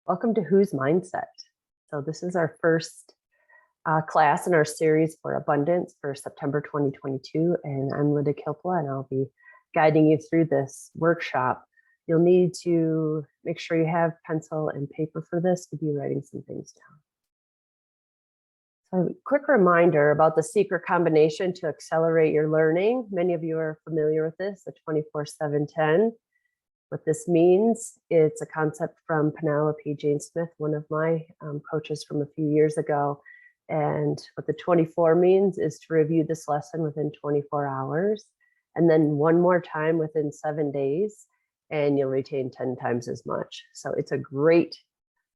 Welcome to Whose Mindset. So this is our first class in our series for abundance for September 2022, and I'm Linda Kilpla, and I'll be guiding you through this workshop. You'll need to make sure you have pencil and paper for this to be writing some things down. So a quick reminder about the secret combination to accelerate your learning. Many of you are familiar with this, the 24/7/10. What this means, it's a concept from Penelope Jane Smith, one of my coaches from a few years ago. And what the 24 means is to review this lesson within 24 hours, and then one more time within 7 days, and you'll retain 10 times as much. So it's a great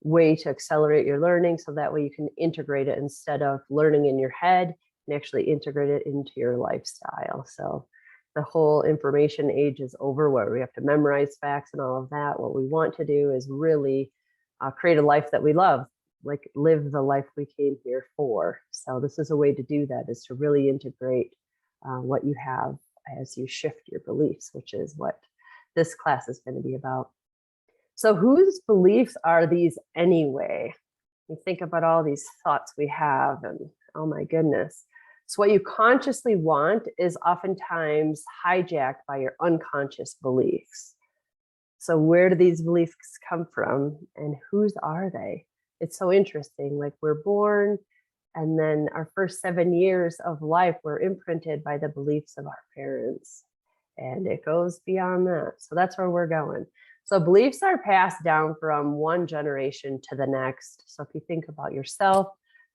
way to accelerate your learning, so that way you can integrate it instead of learning in your head and actually integrate it into your lifestyle. So the whole information age is over, where we have to memorize facts and all of that. What we want to do is really create a life that we love, like live the life we came here for. So this is a way to do that, is to really integrate what you have as you shift your beliefs, which is what this class is going to be about. So whose beliefs are these anyway? You think about all these thoughts we have, and oh my goodness. So what you consciously want is oftentimes hijacked by your unconscious beliefs. So where do these beliefs come from, and whose are they? It's so interesting. Like, we're born, and then our first 7 years of life, we're imprinted by the beliefs of our parents. And it goes beyond that. So that's where we're going. So beliefs are passed down from one generation to the next. So if you think about yourself,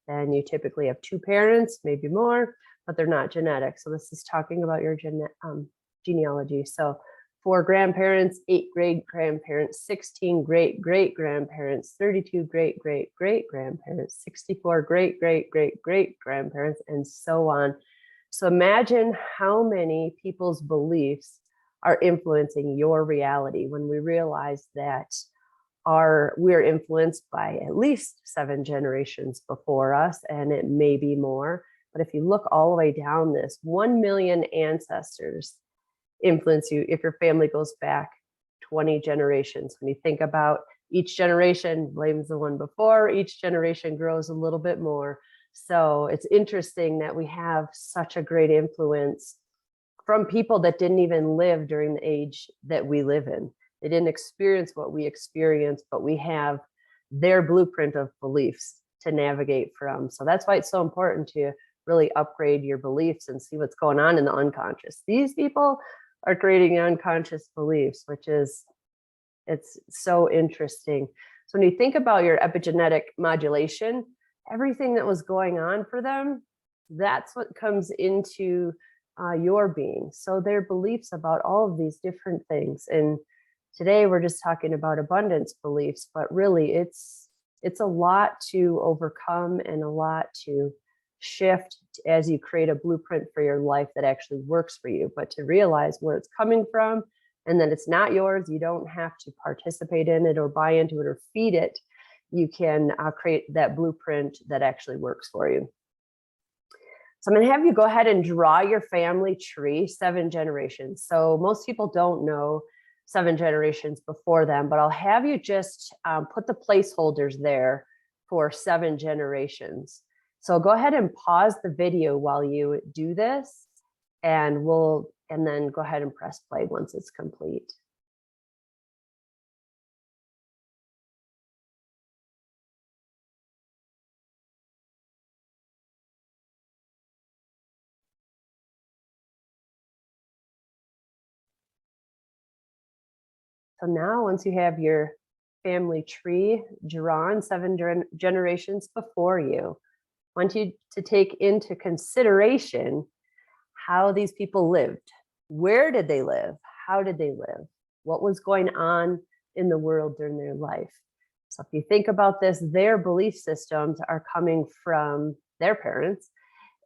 then you typically have 2 parents, maybe more, but they're not genetic. So this is talking about your genealogy. So 4 grandparents, 8 great-grandparents, 16 great-great-grandparents, 32 great-great-great-grandparents, 64 great-great-great-great-grandparents, and so on. So imagine how many people's beliefs are influencing your reality when we realize that we're influenced by at least 7 generations before us, and it may be more. But if you look all the way down this, 1 million ancestors influence you if your family goes back 20 generations. When you think about each generation blames the one before, each generation grows a little bit more. So it's interesting that we have such a great influence from people that didn't even live during the age that we live in. They didn't experience what we experience, but we have their blueprint of beliefs to navigate from. So that's why it's so important to really upgrade your beliefs and see what's going on in the unconscious. These people are creating unconscious beliefs, it's so interesting. So when you think about your epigenetic modulation, everything that was going on for them, that's what comes into your being. So their beliefs about all of these different things. And today we're just talking about abundance beliefs, but really it's a lot to overcome and a lot to shift as you create a blueprint for your life that actually works for you. But to realize where it's coming from, and that it's not yours, you don't have to participate in it or buy into it or feed it. You can create that blueprint that actually works for you. So I'm going to have you go ahead and draw your family tree, 7 generations. So most people don't know 7 generations before them, but I'll have you just put the placeholders there for 7 generations. So go ahead and pause the video while you do this, and then go ahead and press play once it's complete. So now, once you have your family tree drawn, 7 generations before you, I want you to take into consideration how these people lived. Where did they live? How did they live? What was going on in the world during their life? So if you think about this, their belief systems are coming from their parents,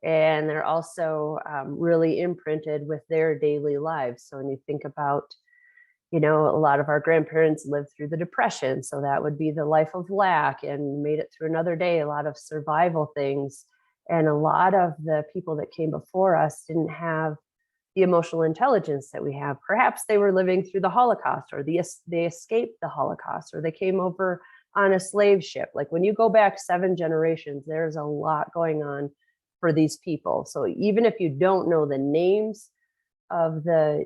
and they're also really imprinted with their daily lives. So when you think about, a lot of our grandparents lived through the Depression. So that would be the life of lack and made it through another day, a lot of survival things. And a lot of the people that came before us didn't have the emotional intelligence that we have. Perhaps they were living through the Holocaust, or they escaped the Holocaust, or they came over on a slave ship. Like when you go back 7 generations, there's a lot going on for these people. So even if you don't know the names of the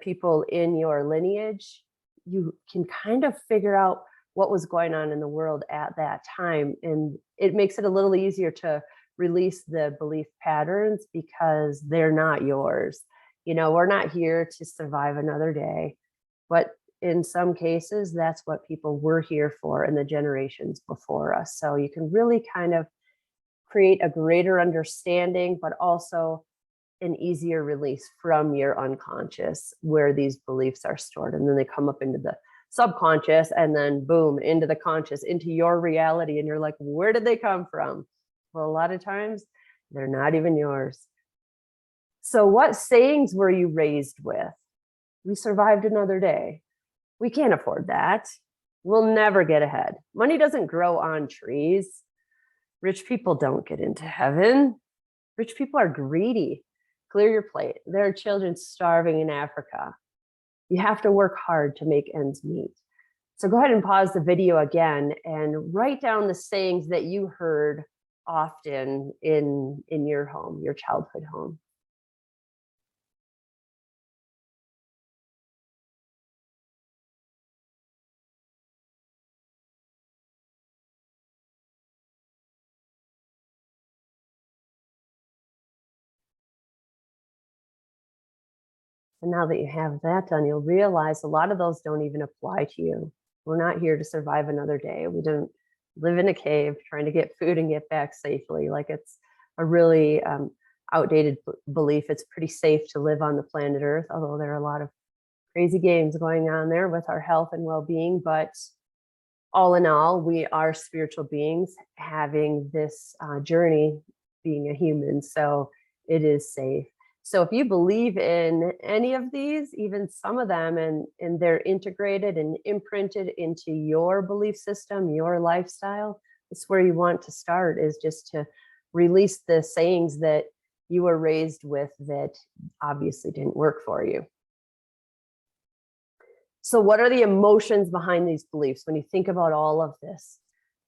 people in your lineage, you can kind of figure out what was going on in the world at that time. And it makes it a little easier to release the belief patterns because they're not yours. You know, we're not here to survive another day, but in some cases, that's what people were here for in the generations before us. So you can really kind of create a greater understanding, but also an easier release from your unconscious where these beliefs are stored. And then they come up into the subconscious and then boom, into the conscious, into your reality. And you're like, where did they come from? Well, a lot of times they're not even yours. So what sayings were you raised with? We survived another day. We can't afford that. We'll never get ahead. Money doesn't grow on trees. Rich people don't get into heaven. Rich people are greedy. Clear your plate. There are children starving in Africa. You have to work hard to make ends meet. So go ahead and pause the video again and write down the sayings that you heard often in your home, your childhood home. And now that you have that done, you'll realize a lot of those don't even apply to you. We're not here to survive another day. We don't live in a cave trying to get food and get back safely. Like it's a really outdated belief. It's pretty safe to live on the planet Earth, although there are a lot of crazy games going on there with our health and well-being. But all in all, we are spiritual beings having this journey being a human. So it is safe. So if you believe in any of these, even some of them, and they're integrated and imprinted into your belief system, your lifestyle, that's where you want to start, is just to release the sayings that you were raised with that obviously didn't work for you. So what are the emotions behind these beliefs? When you think about all of this,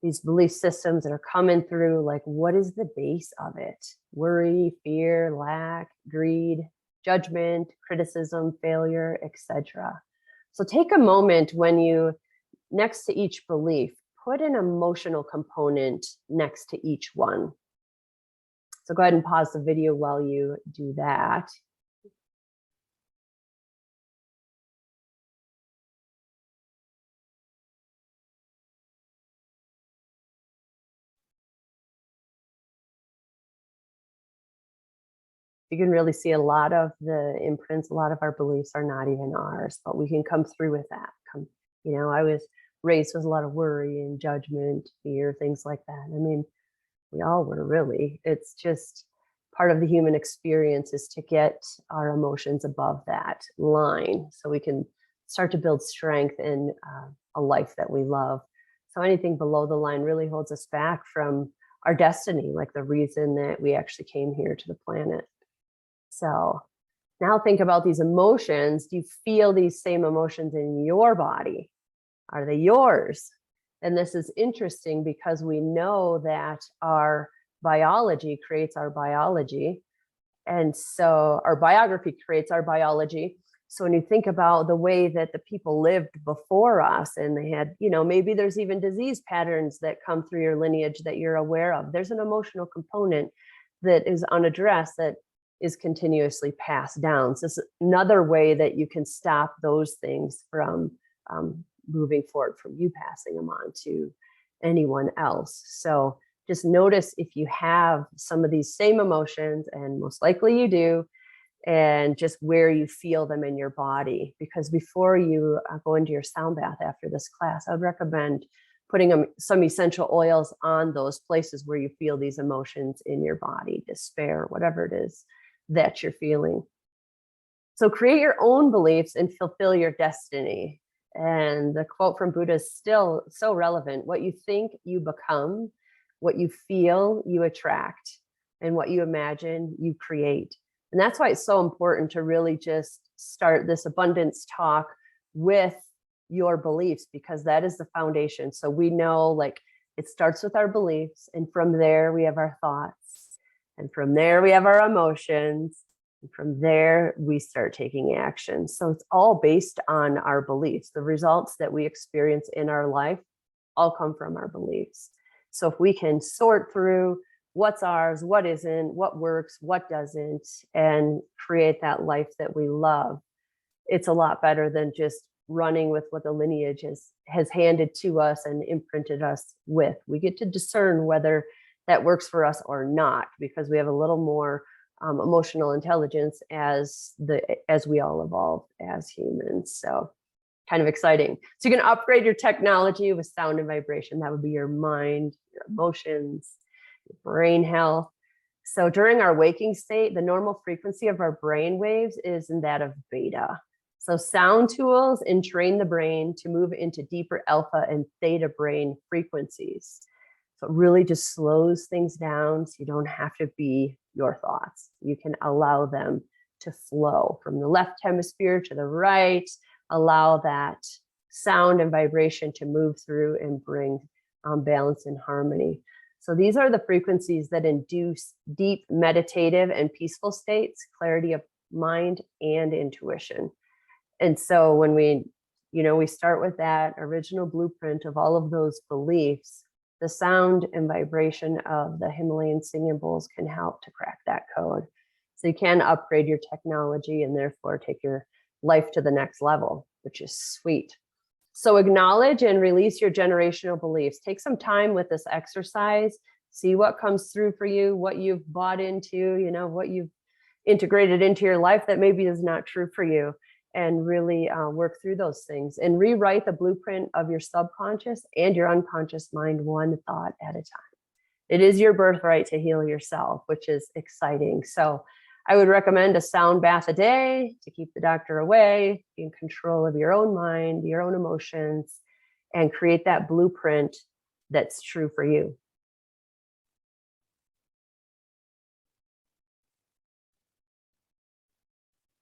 these belief systems that are coming through, like what is the base of it? Worry, fear, lack, greed, judgment, criticism, failure, etc. So take a moment when you, next to each belief, put an emotional component next to each one. So go ahead and pause the video while you do that. You can really see a lot of the imprints, a lot of our beliefs are not even ours, but we can come through with that. You know, I was raised with a lot of worry and judgment, fear, things like that. I mean, we all were really. It's just part of the human experience is to get our emotions above that line so we can start to build strength in a life that we love. So anything below the line really holds us back from our destiny, like the reason that we actually came here to the planet. So now think about these emotions. Do you feel these same emotions in your body? Are they yours? And this is interesting because we know that our biology creates our biology. And so our biography creates our biology. So when you think about the way that the people lived before us and they had, you know, maybe there's even disease patterns that come through your lineage that you're aware of. There's an emotional component that is unaddressed that is continuously passed down. So this is another way that you can stop those things from moving forward, from you passing them on to anyone else. So just notice if you have some of these same emotions, and most likely you do, and just where you feel them in your body. Because before you go into your sound bath after this class, I would recommend putting some essential oils on those places where you feel these emotions in your body, despair, whatever it is that you're feeling. So create your own beliefs and fulfill your destiny. And the quote from Buddha is still so relevant. What you think, you become. What you feel, you attract. And what you imagine, you create. And that's why it's so important to really just start this abundance talk with your beliefs, because that is the foundation. So we know, like, it starts with our beliefs, and from there we have our thoughts, and from there we have our emotions, and from there we start taking action. So it's all based on our beliefs. The results that we experience in our life all come from our beliefs. So if we can sort through what's ours, what isn't, what works, what doesn't, and create that life that we love, it's a lot better than just running with what the lineage has handed to us and imprinted us with. We get to discern whether that works for us or not, because we have a little more emotional intelligence as we all evolve as humans. So kind of exciting. So you can upgrade your technology with sound and vibration. That would be your mind, your emotions, your brain health. So during our waking state, the normal frequency of our brain waves is in that of beta. So sound tools entrain the brain to move into deeper alpha and theta brain frequencies. So it really just slows things down, so you don't have to be your thoughts. You can allow them to flow from the left hemisphere to the right, allow that sound and vibration to move through and bring balance and harmony. So these are the frequencies that induce deep meditative and peaceful states, clarity of mind and intuition. And so when we start with that original blueprint of all of those beliefs, the sound and vibration of the Himalayan singing bowls can help to crack that code. So you can upgrade your technology and therefore take your life to the next level, which is sweet. So acknowledge and release your generational beliefs. Take some time with this exercise. See what comes through for you, what you've bought into, what you've integrated into your life that maybe is not true for you, and really work through those things and rewrite the blueprint of your subconscious and your unconscious mind one thought at a time. It is your birthright to heal yourself, which is exciting. So I would recommend a sound bath a day to keep the doctor away, be in control of your own mind, your own emotions, and create that blueprint that's true for you.